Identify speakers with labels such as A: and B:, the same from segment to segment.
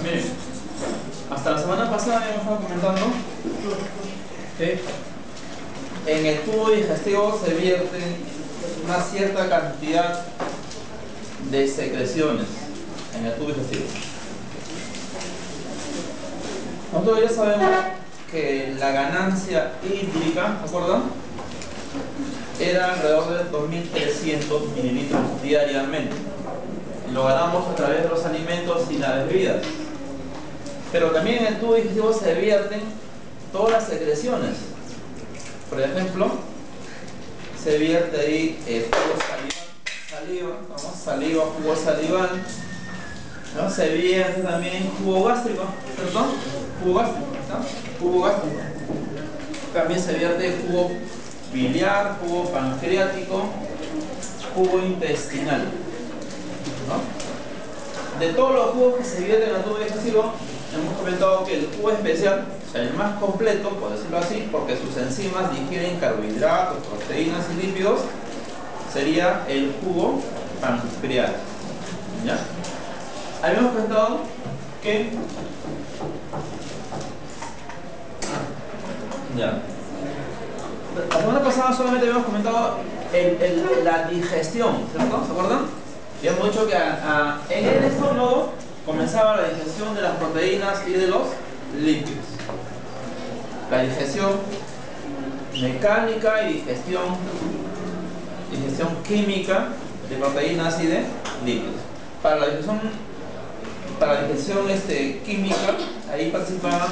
A: Miren, hasta la semana pasada hemos estado comentando que en el tubo digestivo se vierte una cierta cantidad de secreciones en el tubo digestivo. Nosotros ya sabemos que la ganancia hídrica, ¿se acuerdan? Era alrededor de 2.300 mililitros diariamente. Lo ganamos a través de los alimentos y las bebidas. Pero también en el tubo digestivo se vierten todas las secreciones. Por ejemplo, se vierte ahí saliva, jugo salival, ¿no? Se vierte también jugo gástrico, ¿cierto? Jugo gástrico, ¿no? Jugo gástrico. También se vierte jugo biliar, jugo pancreático, jugo intestinal, ¿no? De todos los jugos que se vierten en el tubo digestivo, hemos comentado que el jugo especial, o sea, el más completo, por decirlo así, porque sus enzimas digieren carbohidratos, proteínas y lípidos, sería el jugo pancreático. ¿Ya? Habíamos comentado que la semana pasada solamente habíamos comentado la digestión, ¿cierto? ¿Se acuerdan? Y hemos dicho que en el estómago comenzaba la digestión de las proteínas y de los lípidos. La digestión mecánica y digestión química de proteínas y de lípidos. Para la digestión química, ahí participaban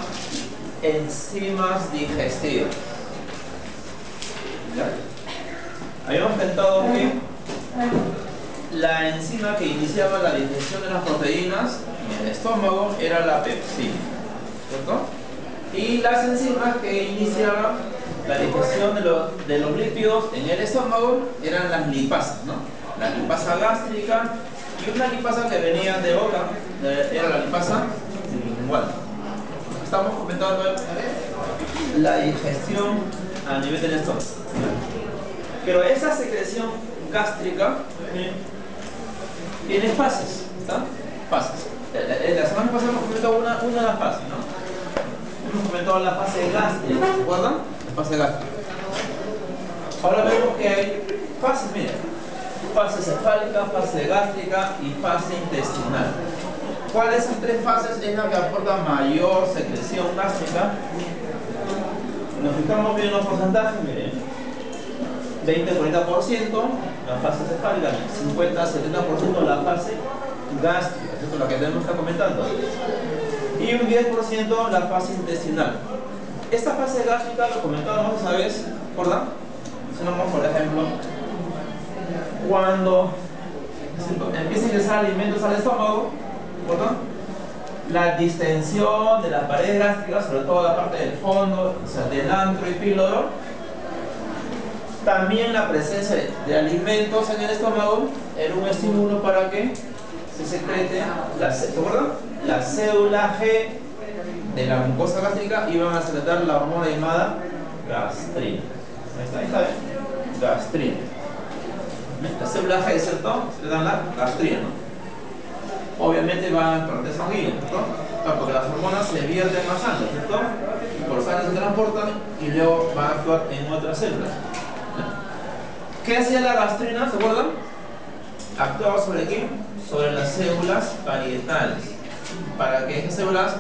A: enzimas digestivas. ¿Ya? Habíamos comentado que la enzima que iniciaba la digestión de las proteínas en el estómago era la pepsina, ¿cierto? Y las enzimas que iniciaban la digestión de los lípidos en el estómago eran las lipasas, ¿no? La lipasa gástrica y una lipasa que venía de boca, era la lipasa lingual. Estamos comentando la digestión a nivel del estómago. Pero esa secreción gástrica tiene fases, ¿está? Fases. La semana pasada hemos comentado una de las fases, ¿no? Hemos comentado la fase gástrica, ¿se acuerdan? La fase gástrica. Ahora vemos que hay fases, miren. Fase cefálica, fase gástrica y fase intestinal. ¿Cuál de esas tres fases es la que aporta mayor secreción gástrica? Nos fijamos bien en los porcentajes, miren. 20-40% la fase cefálica, 50-70% la fase gástrica, esto es lo que tenemos que estar comentando. Y un 10% la fase intestinal. Esta fase gástrica lo comentábamos esa vez, ¿verdad? Mencionamos, por ejemplo, cuando empieza a ingresar alimentos al estómago, ¿verdad? La distensión de la pared gástrica, sobre todo la parte del fondo, o sea, del antro y píloro. También la presencia de alimentos en el estómago era un estímulo para que se secrete la célula G de la mucosa gástrica, iban a secretar la hormona llamada gastrina. Ahí está, gastrina. La célula G, ¿cierto? Secretan la gastrina, ¿no? Obviamente va en parte sanguínea, ¿cierto? Porque las hormonas se vierten a sangre, ¿cierto? Y por sangre se transportan y luego van a actuar en otras células. ¿Qué hacía la gastrina? ¿Se acuerdan? Actuaba sobre ¿qué? Sobre las células parietales. Para que esas células,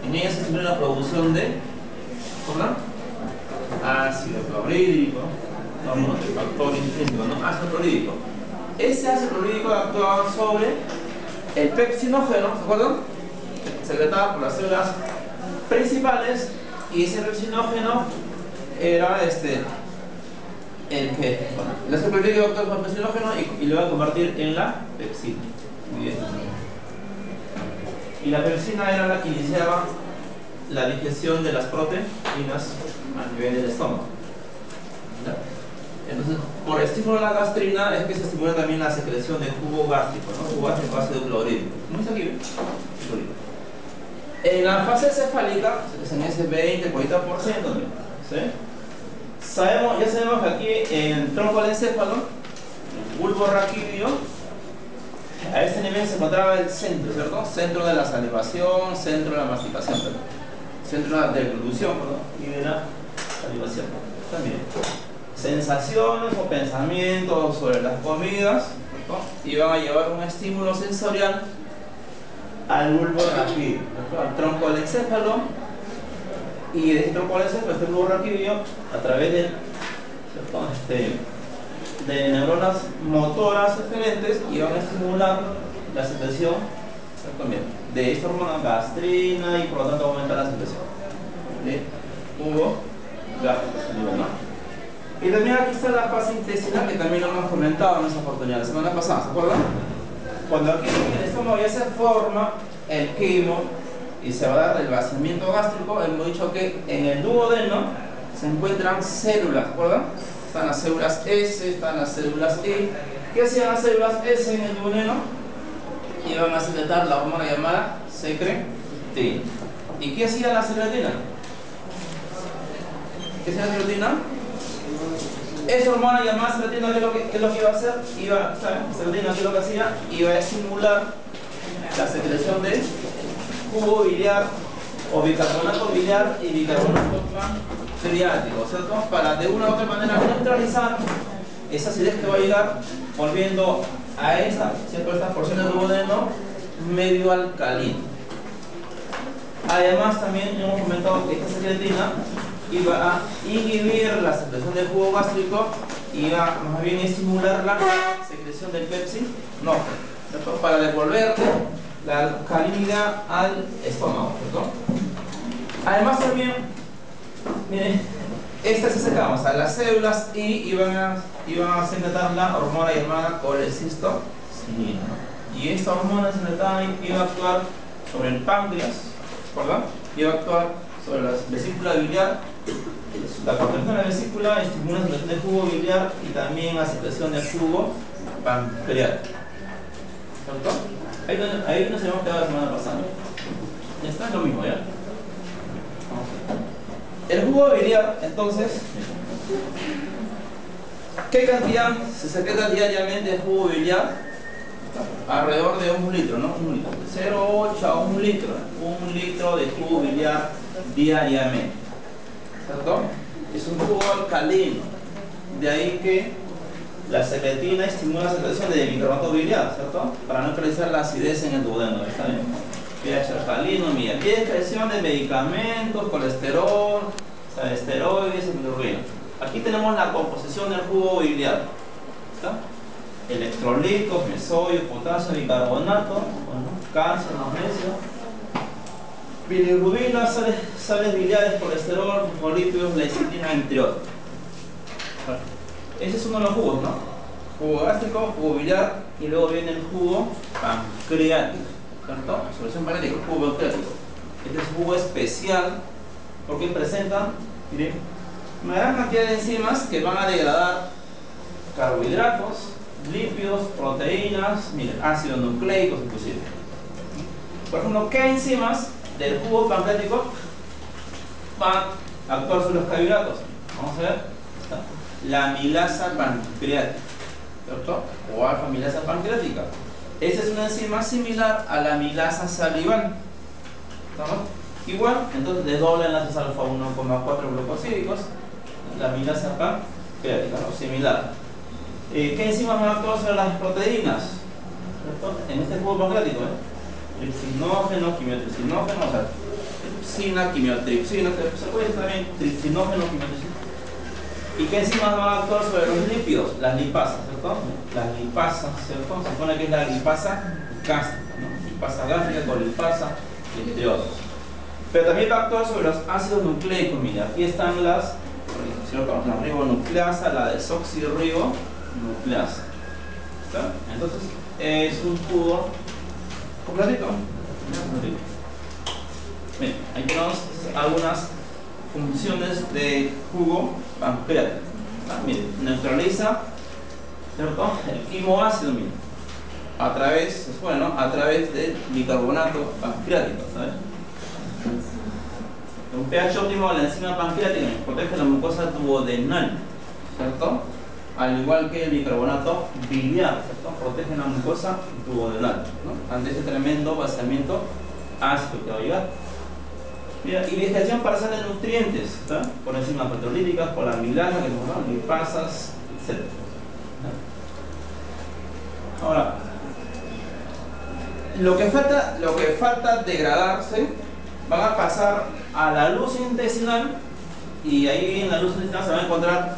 A: en ellas se estimule la producción de, ¿verdad? Ácido clorhídrico, factor intrínseco, ¿no? Ácido clorhídrico. Ese ácido clorhídrico actuaba sobre el pepsinógeno, ¿se acuerdan? Secretado por las células principales, y ese pepsinógeno era el que, bueno, el ácido clorhídrico actúa como pepsinógeno y lo va a convertir en la pepsina. Muy bien. Y la pepsina era la que iniciaba la digestión de las proteínas a nivel del estómago. ¿Ya? Entonces, por estímulo a la gastrina es que se estimula también la secreción de jugo gástrico, ¿no? Jugo gástrico ácido clorhídrico. ¿Cómo está aquí? En la fase cefálica, es en ese 20-40%, ¿sí? Ya sabemos que aquí en el tronco del encéfalo, el bulbo raquídeo, a este nivel se encontraba el centro, ¿cierto? Centro de la salivación, centro de la masticación, ¿cierto? Centro de la deglución, ¿verdad? Y de la salivación también. Sensaciones o pensamientos sobre las comidas, ¿cierto? Iban a llevar un estímulo sensorial al bulbo raquídeo, al tronco del encéfalo, y de este tronco del encéfalo, este bulbo raquídeo, a través de neuronas motoras excelentes, iban a estimular la secreción de esta hormona gastrina y por lo tanto aumentar la secreción de jugo gástrico salival, ¿no? Y también aquí está la fase intestinal, que también lo hemos comentado en esa oportunidad, la semana pasada, ¿se acuerdan? Cuando aquí en el estómago ya se forma el quimo y se va a dar el vaciamiento gástrico, hemos dicho que en el duodeno se encuentran células, ¿se acuerdan? Están las células S, están las células I. ¿Qué hacían las células S en el duodeno? Iban a secretar la hormona llamada secretina. ¿Y qué hacía la secretina? ¿Qué hacía la secretina? Esa hormona llamada secretina, ¿qué es lo que iba a hacer? Secretina, ¿qué es lo que hacía? Iba a estimular la secreción de jugo biliar o bicarbonato biliar y bicarbonato pancreático, ¿cierto? Para de una u otra manera neutralizar esa acidez que va a llegar volviendo a esta porción del duodeno medio alcalino. Además, también hemos comentado que esta secretina iba a inhibir la secreción del jugo gástrico y iba más bien a estimular la secreción del pepsinógeno, ¿cierto? Para devolver la alcalinidad al estómago, ¿cierto? Además también, miren, esta se secaba, o sea, las células I iban a secretar la hormona llamada colecistocina, y esta hormona secretada iba a actuar sobre el páncreas, ¿verdad? Iba a actuar sobre la vesícula biliar. La contracción de la vesícula estimula la secreción de jugo biliar y también la secreción de jugo pancreático, ¿cierto? Ahí nos habíamos quedado la semana pasada. Ya está, es lo mismo, ¿ya? El jugo biliar, entonces, ¿qué cantidad se secreta diariamente de jugo biliar? Alrededor de 1 litro, ¿no? 1 litro. 0,8 a 1 litro. 1 litro de jugo biliar diariamente, ¿cierto? Es un jugo alcalino. De ahí que la secretina estimula la secreción de bicarbonato biliar, ¿cierto? Para neutralizar la acidez en el duodeno, ¿está bien? pH alcalino, mira, aquí hay expresión de medicamentos, colesterol, esteroides y bilirrubina. Aquí tenemos la composición del jugo biliar, ¿está? Electrolitos, mesodio, potasio, bicarbonato, bueno, calcio, magnesio, bilirrubina, sales biliares, colesterol, fosfolípidos, lecitina, entre otros. Bueno, ese es uno de los jugos, ¿no? Jugo gástrico, jugo biliar, y luego viene el jugo pancreático, ¿cierto? Solución pancreática, jugo pancreático. Este es un jugo especial porque presenta, miren, una gran cantidad de enzimas que van a degradar carbohidratos, lípidos, proteínas, miren, ácidos nucleicos inclusive. Por ejemplo, ¿qué enzimas del jugo pancreático van a actuar sobre los carbohidratos? Vamos a ver. La amilasa pancreática, ¿cierto? O alfa-amilasa pancreática. Esta es una enzima similar a la amilasa salival, ¿estamos? Igual, entonces desdoblan las alfa-1,4 glucosídicos, la amilasa pancreática, ¿no? Similar. ¿Qué enzimas van a actuar sobre las proteínas? ¿Cierto? En este jugo pancreático, tripsinógeno, quimiotripsinógeno, o sea, tripsina, quimiotripsina, se puede decir también tripsinógeno, quimiotripsina. ¿Y qué enzimas van a actuar sobre los lípidos? Las lipasas, ¿cierto? Las lipasas, ¿cierto? Se supone que es la lipasa gástrica, ¿no? Lipasa gástrica, colipasa, entre otros. Pero también va a actuar sobre los ácidos nucleicos. Mira, aquí están las, ¿cierto? La ribonucleasa, la desoxirribonucleasa. ¿Está? Entonces, es un jugo completito. Bien, ahí tenemos algunas funciones de jugo pancreático. Miren, neutraliza, ¿cierto? El quimoácido, miren, a través, bueno, a través del bicarbonato pancreático, ¿sabes? Un pH óptimo de la enzima pancreática protege la mucosa duodenal, ¿cierto? Al igual que el bicarbonato biliar, ¿cierto? Protege la mucosa duodenal, ¿no? Ante ese tremendo vaciamiento ácido que va a llegar. Mira, y digestión parcial de nutrientes, ¿está? Por enzimas petrolíticas, por la amilasa, que son lipasas, etc. Ahora, lo que falta degradarse, van a pasar a la luz intestinal, y ahí en la luz intestinal se va a encontrar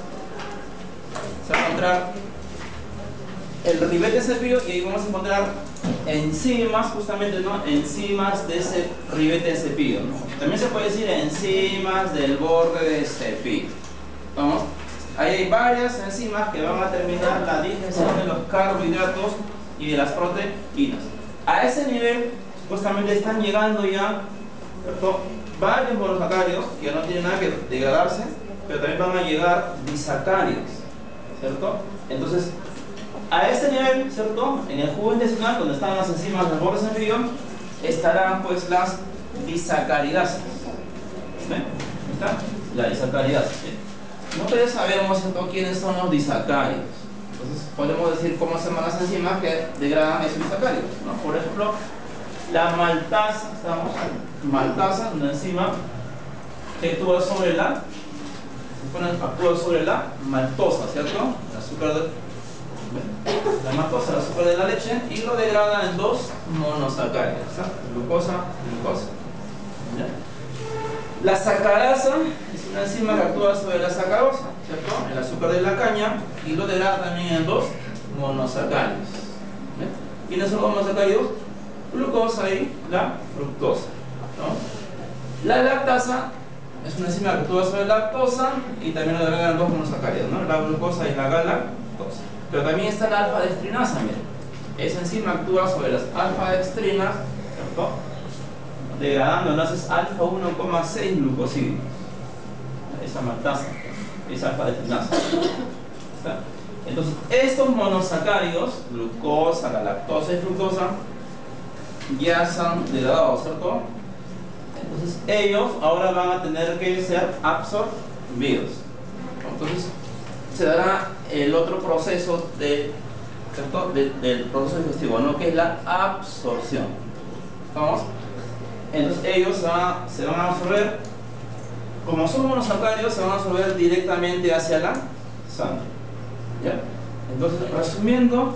A: el ribete cepillo, y ahí vamos a encontrar enzimas, justamente, ¿no? Enzimas de ese ribete de cepillo, ¿no? También se puede decir enzimas del borde de cepillo. ¿Vamos? Ahí hay varias enzimas que van a terminar la digestión de los carbohidratos y de las proteínas. A ese nivel, supuestamente están llegando ya, ¿cierto?, varios monosacáridos que ya no tienen nada que degradarse, pero también van a llegar disacáridos, ¿cierto? Entonces, a este nivel, ¿cierto?, en el jugo intestinal, donde están las enzimas del borde cepillo, estarán pues las disacaridasas. ¿Ven? ¿Está? La disacaridasa. Nosotros ya sabemos, ¿cierto?, quiénes son los disacáridos. Entonces, podemos decir cómo se llaman las enzimas que degradan esos disacáridos, ¿no? Por ejemplo, la maltasa, maltasa, una enzima que actúa sobre la maltosa, ¿cierto? El azúcar la maltosa, el azúcar de la leche, y lo degrada en dos monosacáridos, glucosa y glucosa. ¿Ya? La sacarasa es una enzima que actúa sobre la sacarosa, ¿cierto? El azúcar de la caña, y lo degrada también en dos monosacáridos. ¿Quiénes son los monosacáridos? Glucosa y la fructosa, ¿no? La lactasa es una enzima que actúa sobre la lactosa y también lo degrada en dos monosacáridos, ¿no? La glucosa y la galactosa. Pero también está la alfa-dextrinasa, miren. Esa enzima actúa sobre las alfa-dextrinas, ¿cierto?, degradando enlaces alfa 1,6 glucosídeos. Esa maltasa, esa alfa-dextrinasa. Entonces, estos monosacáridos, glucosa, galactosa y fructosa, ya se han degradado, ¿cierto? Entonces, ellos ahora van a tener que ser absorbidos. Entonces, se dará el otro proceso del proceso digestivo, ¿no?, que es la absorción. ¿Vamos? Entonces ellos se van a absorber, como son monosacáridos, se van a absorber directamente hacia la sangre. ¿Ya? Entonces, resumiendo,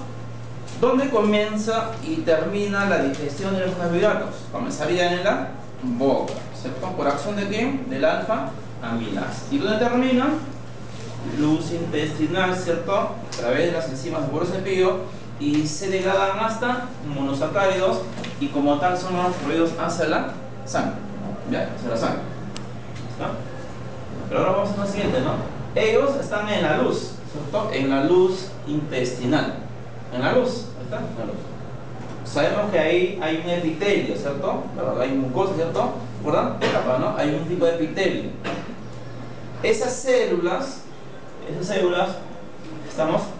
A: ¿dónde comienza y termina la digestión de los carbohidratos? Comenzaría en la boca, ¿cierto? ¿Por acción de quién? Del alfa amilasa. ¿Y dónde termina? Luz intestinal, ¿cierto? A través de las enzimas del borde cepillo, y se degradan hasta monosacáridos, y como tal son absorbidos hacia la sangre. ¿Ya? Hacia la sangre. ¿Está? Pero ahora vamos a lo siguiente, ¿no? Ellos están en la luz, ¿cierto? En la luz intestinal. En la luz, ¿está? En la luz. Sabemos que ahí hay un epitelio, ¿cierto? Hay mucosa, ¿cierto? ¿Verdad? ¿No? Hay un tipo de epitelio. Esas células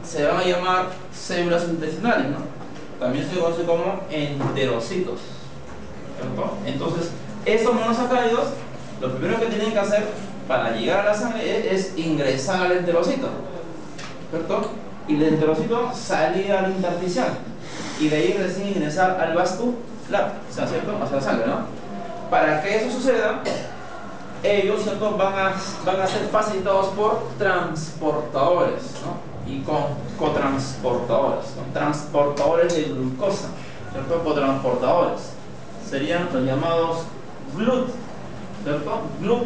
A: se van a llamar células intestinales, ¿no? También se conoce como enterocitos, ¿cierto? Entonces, estos monosacáridos, lo primero que tienen que hacer para llegar a la sangre es ingresar al enterocito, ¿cierto? Y del enterocito salir al intersticial, y de ahí recién ingresar al vascular, o sea, ¿cierto?, hacia la sangre, ¿no? Para que eso suceda, ellos, ¿cierto?, van a ser facilitados por transportadores, ¿no?, y con cotransportadores, ¿no?, transportadores de glucosa, ¿cierto?, cotransportadores. Serían los llamados GLUT, ¿cierto? GLUT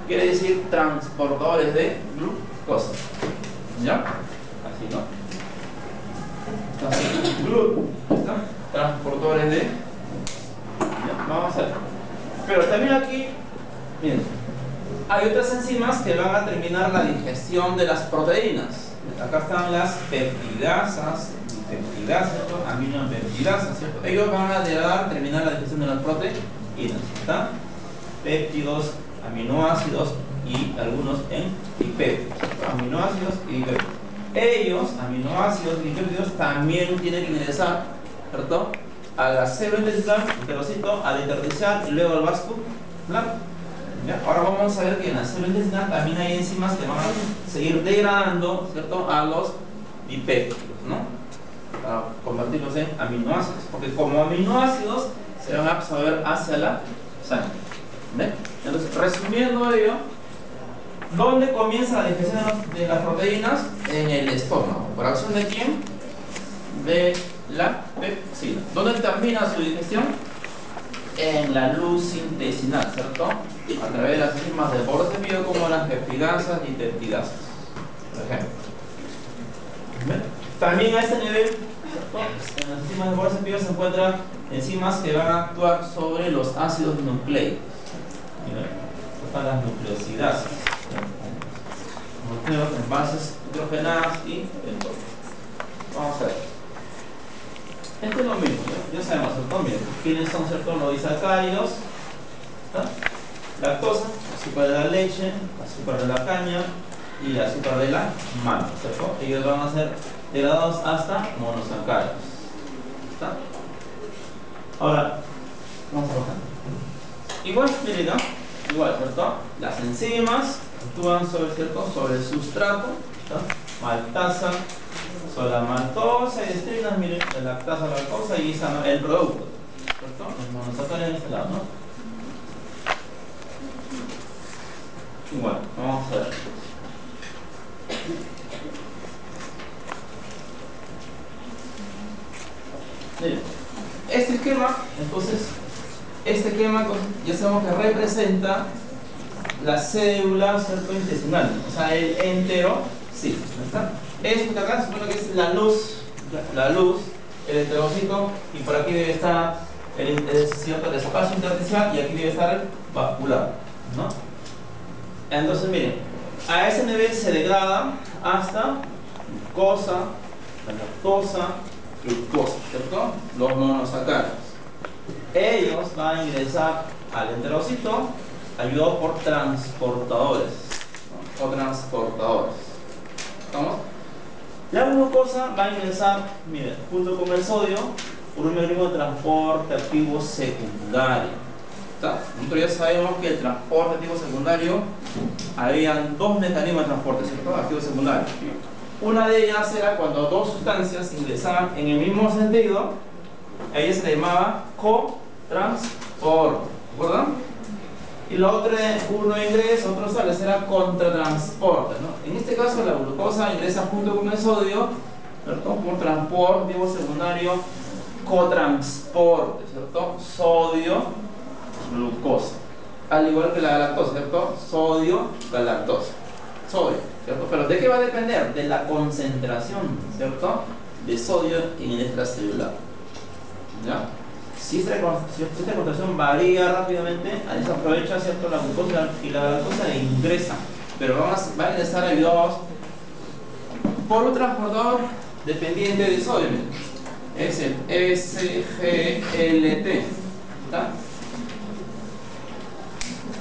A: quiere decir transportadores de glucosa. ¿Ya? Así, ¿no? Así, GLUT, ¿está? Transportadores de... ¿Ya? Vamos a ver. Pero también aquí, miren, hay otras enzimas que van a terminar la digestión de las proteínas. Acá están las peptidasas, ¿cierto? Aminopeptidasas, ¿cierto? Ellos van a terminar la digestión de las proteínas, ¿está? Péptidos, aminoácidos y algunos en lipéptidos. Aminoácidos y dipéptidos. Ellos, aminoácidos y dipéptidos, también tienen que ingresar, ¿cierto?, a la célula intestinal, enterocito, al intersticial y luego al vascular. ¿Ya? Ahora vamos a ver que en la célula intestinal también hay enzimas que van a seguir degradando, ¿cierto?, a los dipéptidos, ¿no?, para convertirlos en aminoácidos, porque como aminoácidos se van a absorber hacia la sangre. ¿Ve? Entonces, resumiendo ello, ¿dónde comienza la digestión de las proteínas? En el estómago. ¿Por acción de quién? De la pepsina. ¿Dónde termina su digestión? En la luz intestinal, ¿cierto? A través de las enzimas de porosepio como las peptidasas y peptidasas, por ejemplo. ¿Ven? También a este nivel, ¿cierto?, en las enzimas de porosepio se encuentran enzimas que van a actuar sobre los ácidos nucleicos. Miren, están las nucleosidases, núcleos en bases hidrogenadas y entonces. Vamos a ver. Esto es lo mismo, ya sabemos, ¿cierto? Miren, ¿quiénes son, cierto?, los disacáridos? Lactosa, azúcar de la leche, azúcar de la caña y azúcar de la malta, ¿cierto? Ellos van a ser degradados hasta monosacáridos. ¿Está? Ahora, vamos a bajar. Igual, miren, ¿no? Igual, ¿cierto? Las enzimas actúan sobre, ¿cierto?, sobre el sustrato, ¿cierto?, maltasa, sobre la maltosa y estrinas, miren, de lactasa, lactosa y el producto, ¿cierto? El monosacárido en este lado, ¿no? Igual, vamos a ver. Miren, este esquema, entonces, este esquema ya sabemos que representa la célula, ¿cierto?, intestinal, o sea, el entero, sí, ¿no está? Esto que acá se supone que es la luz, el enterocito, y por aquí debe estar el espacio intersticial y aquí debe estar el vascular, ¿no? Entonces, miren, a ese nivel se degrada hasta glucosa, la lactosa, fructosa, ¿cierto?, los monosacáridos. Ellos van a ingresar al enterocito ayudados por transportadores, ¿no?, o transportadores. ¿Estamos? La glucosa va a ingresar, miren, junto con el sodio por un mecanismo de transporte activo secundario. ¿Está? Nosotros ya sabemos que el transporte activo secundario, habían dos mecanismos de transporte, ¿cierto?, activo secundario. Una de ellas era cuando dos sustancias ingresaban en el mismo sentido, a ella se le llamaba cotransporte, ¿recuerdan? Y la otra, uno ingresa, otro sale, será contratransporte, ¿no? En este caso la glucosa ingresa junto con el sodio, ¿cierto?, por transporte activo secundario, cotransporte, ¿cierto?, sodio, glucosa. Al igual que la lactosa, ¿cierto?, sodio, galactosa, sodio, ¿cierto? Pero ¿de qué va a depender? De la concentración, ¿cierto?, de sodio en el extracelular. ¿Ya? Si esta concentración varía rápidamente, ahí se aprovecha, ¿cierto?, la glucosa y la galactosa e ingresa, pero van a estar ayudados por un transportador dependiente de sodio. Es el SGLT. ¿Está?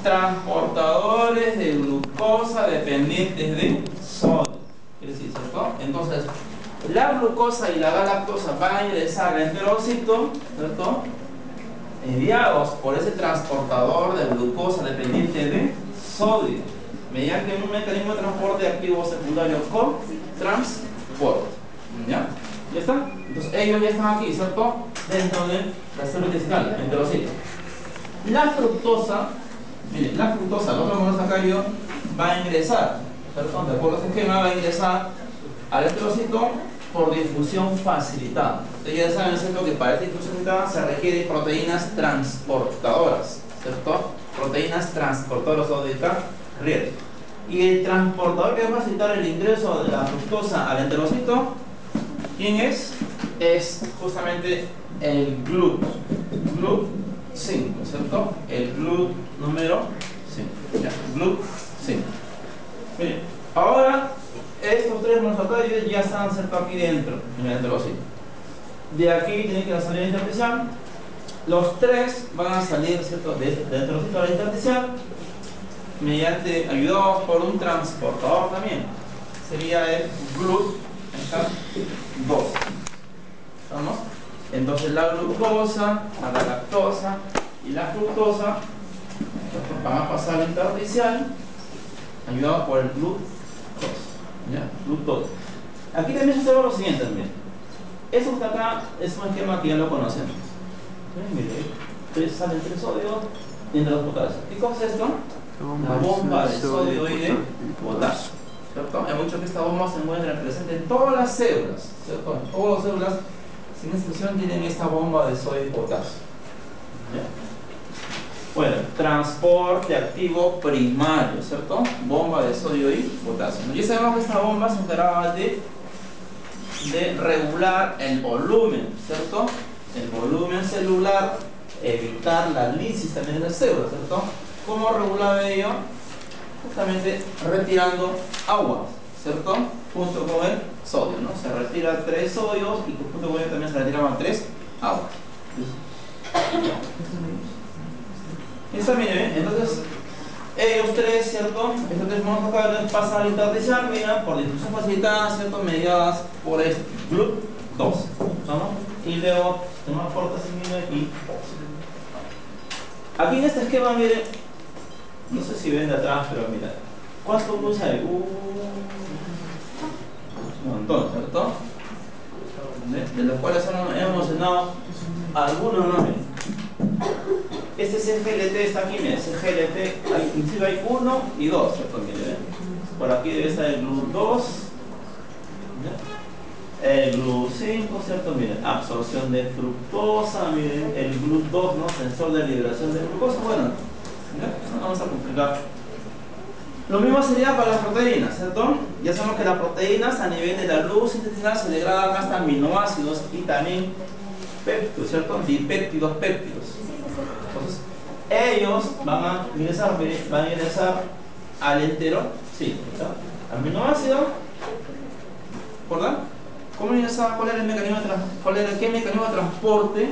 A: Transportadores de glucosa dependientes de sodio. ¿Quiere decir, cierto? Entonces, la glucosa y la galactosa van a ingresar al enterocito, ¿cierto?, mediados por ese transportador de glucosa dependiente de sodio, mediante un mecanismo de transporte activo secundario con transporte. ¿Ya? ¿Ya está? Entonces ellos ya están aquí, ¿cierto?, dentro de la célula intestinal, enterocito. La fructosa, miren, la fructosa, el otro monosacárido, va a ingresar, ¿cierto?, de acuerdo a este esquema, va a ingresar al enterocito por difusión facilitada. Ustedes ya saben, ¿cierto?, que para esta difusión facilitada se requieren proteínas transportadoras, ¿cierto? Proteínas transportadoras o de carrier. Y el transportador que va a facilitar el ingreso de la fructosa al enterocito, ¿quién es? Es justamente el GLUT5, ¿cierto? El GLUT número 5. Ya, GLUT5. Miren, ahora estos tres monosacáridos ya están cerca aquí dentro, en el enterocito. De aquí tiene que salir el intersticial. Los tres van a salir, ¿cierto?, del enterocito al intersticial, mediante, ayudados por un transportador también. sería el GLUT 2. ¿Vamos? Entonces la glucosa, la lactosa y la fructosa van a pasar al intersticial ayudado por el GLUT 2. ¿Ya? GLUT 2. Aquí también se observa lo siguiente también. Eso que está acá es un esquema que ya lo conocemos. Mire, salen 3 sodios y entre los potasios. ¿Qué cosa es esto? La bomba de sodio y de potasio. ¿Cierto? Hay mucho que esta bomba se encuentra presente en todas las células. ¿Cierto? En todas las células, sin excepción, tienen esta bomba de sodio y potasio. ¿Ya? Bueno, transporte activo primario, ¿cierto? Bomba de sodio y potasio. Ya sabemos que esta bomba se encargaba de regular el volumen, ¿cierto? El volumen celular, evitar la lisis también de las células, ¿cierto? ¿Cómo regulaba ello? Justamente retirando agua, ¿cierto? Junto con el sodio, ¿no? Se retira 3 sodios y junto con ello también se retiraban 3 aguas. Está bien, ¿eh? Entonces, ellos 3, ¿cierto? Estos 3 monoclorales pasan al intersticial, mira, por difusión facilitada, ¿cierto? Mediadas por este GLUT 2, ¿no? Y luego, tenemos porta sanguínea y aquí en este esquema, miren, no sé si ven de atrás, pero mira, ¿cuántos GLUTs hay? Un montón, ¿cierto? De los cuales hemos mencionado algunos nombres. Este CGLT está aquí, mira, CGLT, inclusive hay 1 y 2, ¿cierto? Mire, por aquí debe estar el GLUT 2, el GLUT 5, ¿cierto? Miren, absorción de fructosa, miren, el GLUT 2, ¿no? Sensor de liberación de glucosa. Bueno, no vamos a complicar. Lo mismo sería para las proteínas, ¿cierto? Ya sabemos que las proteínas a nivel de la luz intestinal se degradan hasta aminoácidos y también péptidos, ¿cierto? Dipéptidos, péptidos. Entonces, ellos van a ingresar al entero, sí, ¿verdad? Aminoácido, ¿verdad? ¿Cómo ingresaba? ¿Cuál era el mecanismo de qué mecanismo de transporte?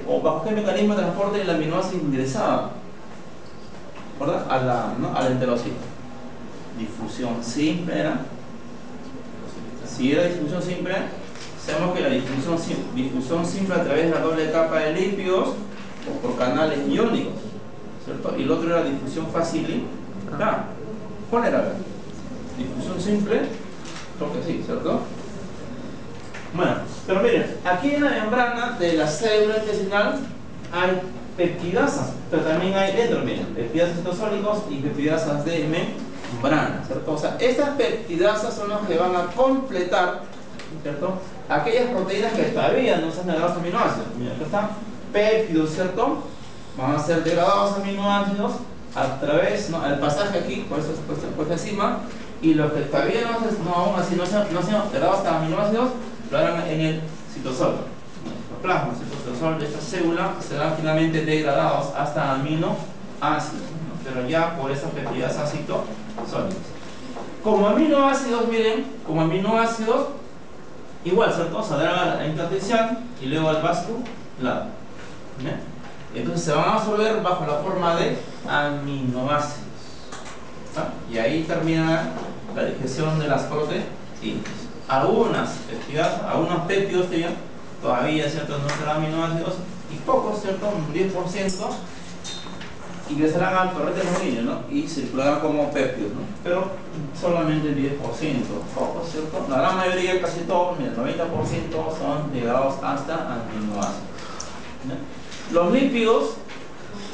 A: O bajo qué mecanismo de transporte el aminoácido ingresaba, ¿verdad? Al enterocito. Difusión simple era. Si era difusión simple, sabemos que la difusión simple a través de la doble capa de lípidos o por canales iónicos, ¿cierto? Y el otro era difusión facilitada. ¿Cuál era? Difusión simple, porque sí, ¿cierto? Bueno, pero miren, aquí en la membrana de la célula intestinal hay peptidasas, pero también hay dentro, miren, peptidasas citosólicos y peptidasas de membrana, ¿cierto? O sea, estas peptidasas son las que van a completar, ¿cierto? Aquellas proteínas que todavía no se han degradado a aminoácidos. Mira, acá están péptidos, ¿cierto? Van a ser degradados a aminoácidos a través, ¿no? El pasaje aquí, por eso se puesto encima, y los que todavía aún así no se han degradados hasta aminoácidos, lo harán en el citosol. Los plasmas citosol de esta célula serán finalmente degradados hasta aminoácidos, ¿no? Pero ya por esas peptidasas citosólicas. Como aminoácidos, miren, como aminoácidos, igual, ¿cierto? Saldrán al intersticial y luego al vascular. Entonces se van a absorber bajo la forma de aminoácidos. Y ahí termina la digestión de las proteínas. Algunos péptidos todavía, ¿cierto? No serán aminoácidos y pocos, ¿cierto? Un 10% ingresarán al torrente sanguíneo, ¿no? Y circularán como péptidos, ¿no? Pero solamente el 10%, pocos, ¿cierto? La gran mayoría, casi todos, mira, el 90% son degradados hasta aminoácidos, ¿no? Los lípidos,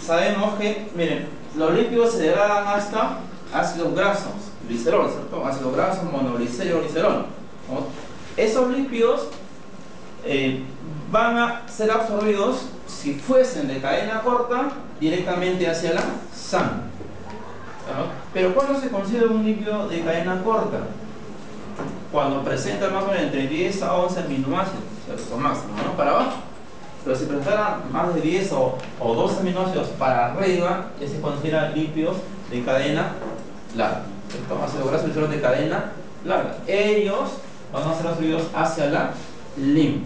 A: sabemos que, miren, los lípidos se degradan hasta ácidos grasos, glicerol, ¿cierto? Ácidos grasos, monoglicerol, glicerol, ¿no? Esos lípidos van a ser absorbidos, si fuesen de cadena corta, directamente hacia la sangre, ¿no? Pero ¿cuándo se considera un lípido de cadena corta? Cuando presenta más o menos entre 10 a 11 aminoácidos, ¿cierto? Máximo, ¿no? Para abajo. Pero si presentara más de 10 o 12 aminoácidos para arriba, ya se considera lípidos de cadena larga, ¿cierto? Ácidos grasos glicerol de cadena larga. Ellos van a ser absorbidos hacia la linfa,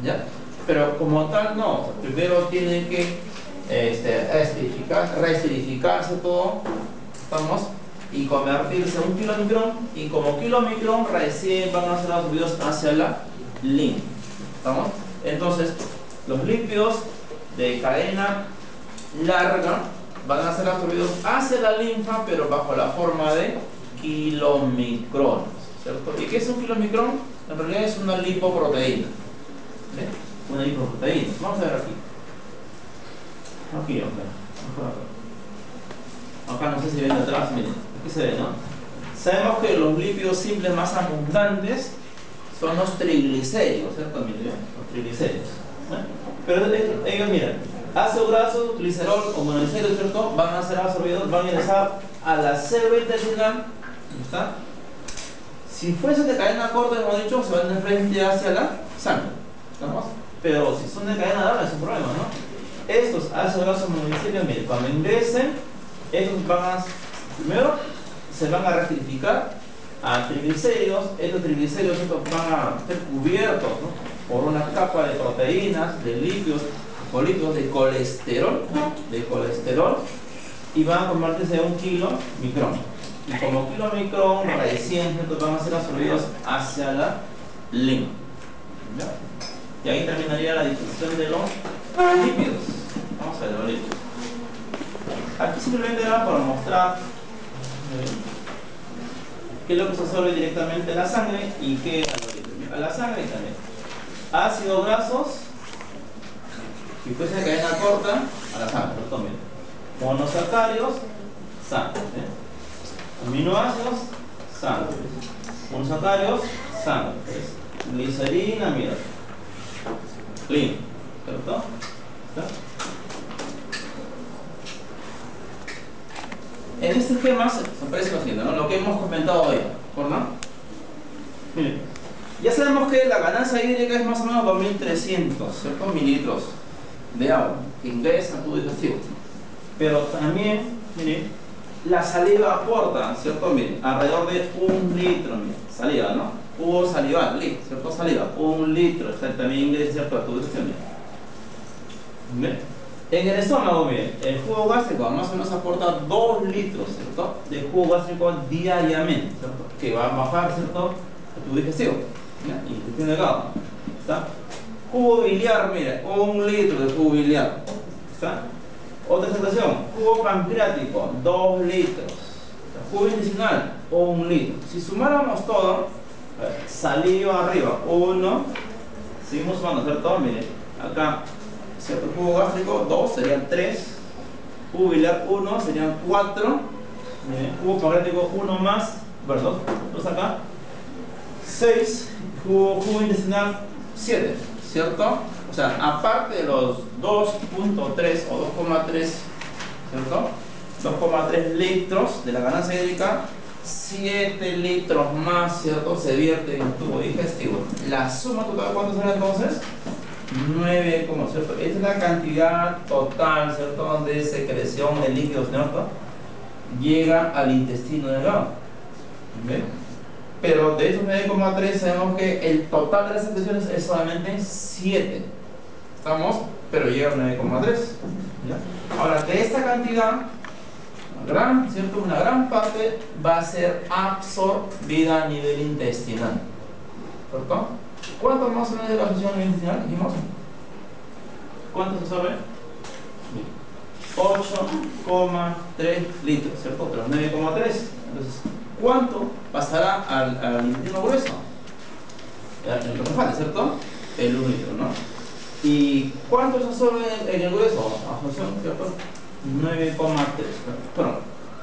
A: ¿ya? Pero como tal no, o sea, primero tienen que reesterificarse todo, ¿estamos? y convertirse a un kilomicrón, y como kilomicrón recién van a ser absorbidos hacia la linfa. ¿Estamos? Entonces, los lípidos de cadena larga van a ser absorbidos hacia la linfa, pero bajo la forma de kilomicrones, ¿cierto? ¿Y qué es un kilomicrón? En realidad es una lipoproteína. ¿Ve? Una lipoproteína. Vamos a ver aquí. Aquí. Acá no sé si ven de atrás, miren. Aquí se ve, ¿no? Sabemos que los lípidos simples más abundantes son los triglicéridos, ¿cierto? Miren, los triglicéridos. Pero ellos, miren, ácido graso, glicerol o monoglicéridos, ¿cierto? Van a ser absorbidos, van a ingresar a la célula intestinal. ¿Está? Si fuese de cadena corta, hemos dicho, se van de frente hacia la sangre. ¿Estamos? Pero si son de cadena larga, es un problema, ¿no? Estos ácidos grasos monoglicéridos, miren, cuando ingresen, estos van a, primero, se van a rectificar a triglicéridos. Estos triglicéridos van a ser cubiertos, ¿no?, por una capa de proteínas, de lípidos, polípidos, de colesterol, y van a convertirse en un kilomicrón. Y como kilomicrón recién van a ser absorbidos hacia la linfa. Y ahí terminaría la discusión de los lípidos. Vamos a ver los lípidos. Aquí simplemente era para mostrar qué es lo que se absorbe directamente a la sangre y qué a la sangre también. Ácidos grasos, si fuese de cadena corta, a la sangre, lo tomen. Monosacáridos, sangre. Aminoácidos, sangre. Monosacáridos, sangre. Glicerina, mira. Clean, ¿cierto? ¿Está? En este esquema se parece lo siguiente, ¿no? Lo que hemos comentado hoy, ¿no? Miren, ya sabemos que la ganancia hídrica es más o menos 2300, ¿cierto?, mililitros de agua que ingresa a tu digestivo. Pero también, miren, la saliva aporta, ¿cierto? Miren, alrededor de 1 litro, miren, saliva, ¿no? Jugo salival, ¿cierto? Saliva, 1 litro, o sea, también ingresa, ¿cierto?, a tu digestión. ¿Ven? En el estómago, miren, el jugo gástrico más o menos aporta 2 litros, ¿cierto?, de jugo gástrico diariamente, ¿cierto?, que va a bajar, ¿cierto?, a tu digestivo, ¿ya?, y intestino delgado. ¿Está? Jugo biliar, mire, 1 litro de jugo biliar. ¿Está? Otra situación, jugo pancreático, 2 litros. Jugo intestinal, 1 litro. Si sumáramos todo, saliva arriba, 1, seguimos sumando, ¿cierto? Mire, acá, ¿cierto? Jugo gástrico, 2, serían 3. Jugo biliar, 1, serían 4. Jugo pancreático, 1 más, perdón, 2 acá, 6. Jugo intestinal, 7, ¿cierto? O sea, aparte de los 2.3 o 2,3, ¿cierto?, 2,3 litros de la ganancia hídrica, 7 litros más, ¿cierto?, se vierte en el tubo digestivo. La suma total, ¿cuánto será entonces? 9, ¿cierto? Esta es la cantidad total, ¿cierto?, de secreción de líquidos, ¿cierto?, llega al intestino delgado. ¿Ven? Pero de estos 9,3 sabemos que el total de las secreciones es solamente 7. ¿Estamos? Pero llega a 9,3. Ahora, de esta cantidad, ¿cierto?, una gran parte va a ser absorbida a nivel intestinal. ¿Cierto? ¿Cuánto más o menos de la absorción a nivel intestinal dijimos? ¿Cuánto se absorbe? 8,3 litros, ¿cierto? Pero 9,3. Entonces, ¿cuánto pasará al intestino grueso? El que falta, ¿cierto? El 1 litro, ¿no? ¿Y cuánto se absorbe en el grueso? Absorción, ¿cierto? 9,3. Bueno,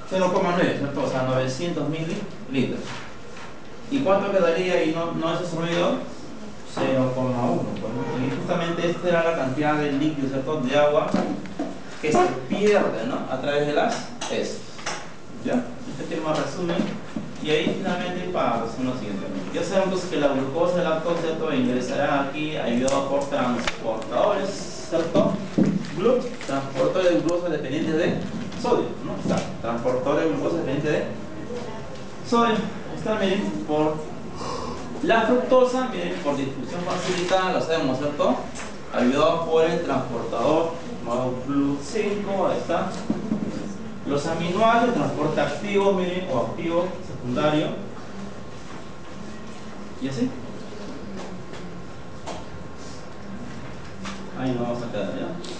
A: 0,9, ¿cierto? O sea, 900 mililitros. ¿Y cuánto quedaría y no es absorbido? 0,1. Y justamente esta era la cantidad de líquido, ¿cierto?, de agua que se pierde, ¿no?, a través de las heces. ¿Ya? Este tema resumen. Y ahí finalmente para resumir lo siguiente. Ya sabemos que la glucosa y el lactosa, ¿cierto?, ingresarán aquí ayudados por transportadores, ¿cierto? Transportadores de glucosa dependientes de sodio, ¿no? Está. Transportadores de glucosa dependientes de sodio. Está, miren, por la fructosa, miren, por difusión facilitada, lo sabemos, ¿cierto?, ayudado por el transportador modo Plus 5, ahí está. Los aminoácidos de transporte activo, miren, o activo secundario. Y así. Ahí nos vamos a quedar, ¿ya?